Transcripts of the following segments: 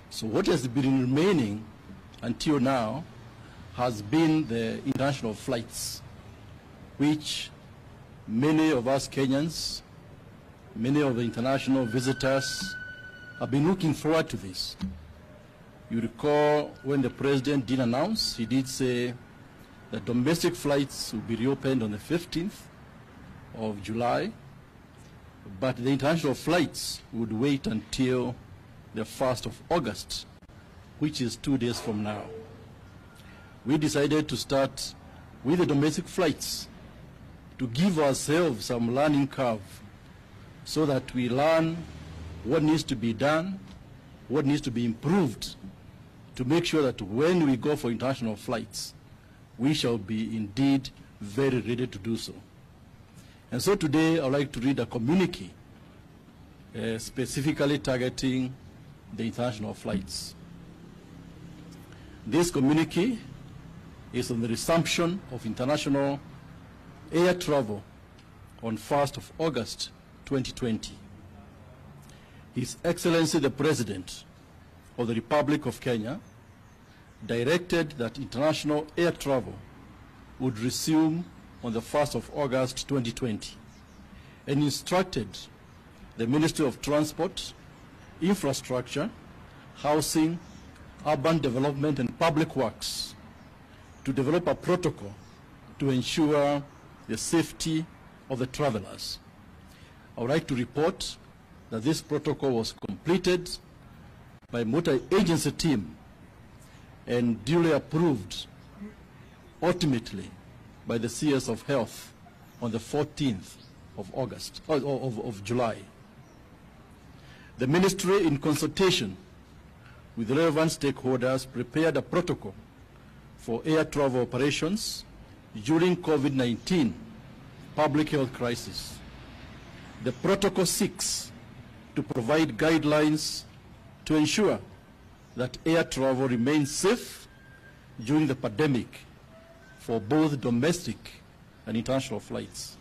So what has been remaining until now has been the international flights, which many of us Kenyans, many of the international visitors have been looking forward to this. You recall when the president did announce, he did say that domestic flights will be reopened on the 15th of July, but the international flights would wait until the 1st of August, which is 2 days from now. We decided to start with the domestic flights to give ourselves some learning curve so that we learn what needs to be done, what needs to be improved to make sure that when we go for international flights, we shall be indeed very ready to do so. And so today I would like to read a communique specifically targeting the international flights. This communique is on the resumption of international air travel on 1st of August 2020. His Excellency the President of the Republic of Kenya directed that international air travel would resume on the 1st of August 2020 and instructed the Ministry of Transport, Infrastructure, Housing, Urban Development and Public Works to develop a protocol to ensure the safety of the travelers. I would like to report that this protocol was completed by a multi-agency team and duly approved ultimately by the CS of Health on the 14th of July. The ministry, in consultation with relevant stakeholders, prepared a protocol for air travel operations during COVID-19 public health crisis. The protocol seeks to provide guidelines to ensure that air travel remains safe during the pandemic for both domestic and international flights.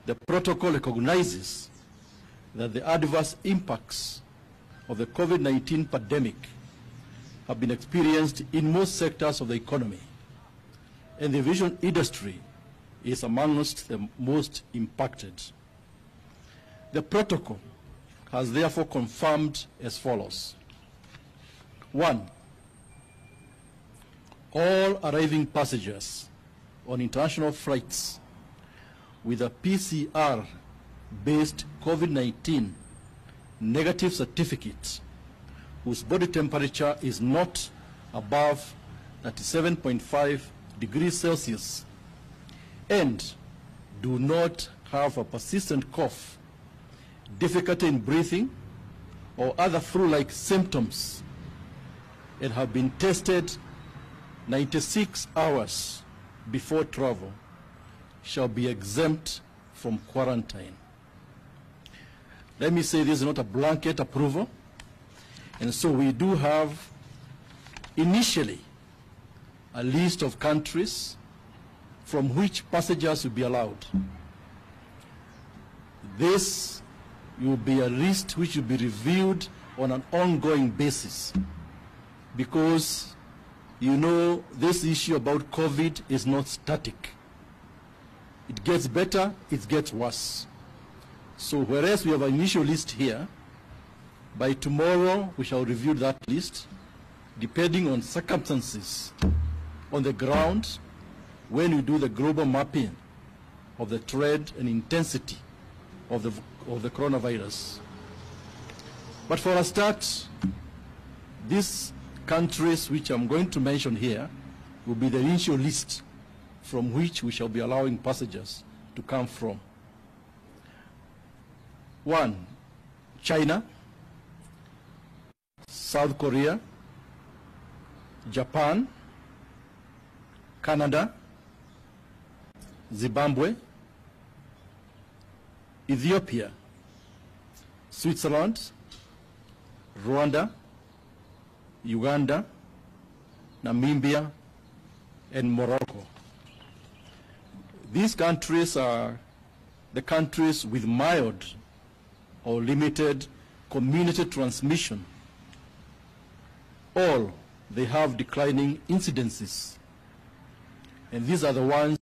The protocol recognizes that the adverse impacts of the COVID-19 pandemic have been experienced in most sectors of the economy, and the aviation industry is amongst the most impacted. The protocol has therefore confirmed as follows. 1. All arriving passengers on international flights with a PCR-based COVID-19 negative certificate whose body temperature is not above 37.5 degrees Celsius and do not have a persistent cough, difficulty in breathing, or other flu-like symptoms, and have been tested 96 hours before travel, shall be exempt from quarantine. Let me say this is not a blanket approval, and so we do have initially a list of countries from which passengers will be allowed. This will be a list which will be reviewed on an ongoing basis, because you know this issue about COVID is not static. It gets better, it gets worse. So whereas we have an initial list here, by tomorrow we shall review that list, depending on circumstances on the ground when we do the global mapping of the threat and intensity of the coronavirus. But for a start, these countries which I'm going to mention here will be the initial list from which we shall be allowing passengers to come from. 1. China, South Korea, Japan, Canada, Zimbabwe, Ethiopia, Switzerland, Rwanda, Uganda, Namibia, and Morocco. These countries are the countries with mild or limited community transmission all they have declining incidences. And these are the ones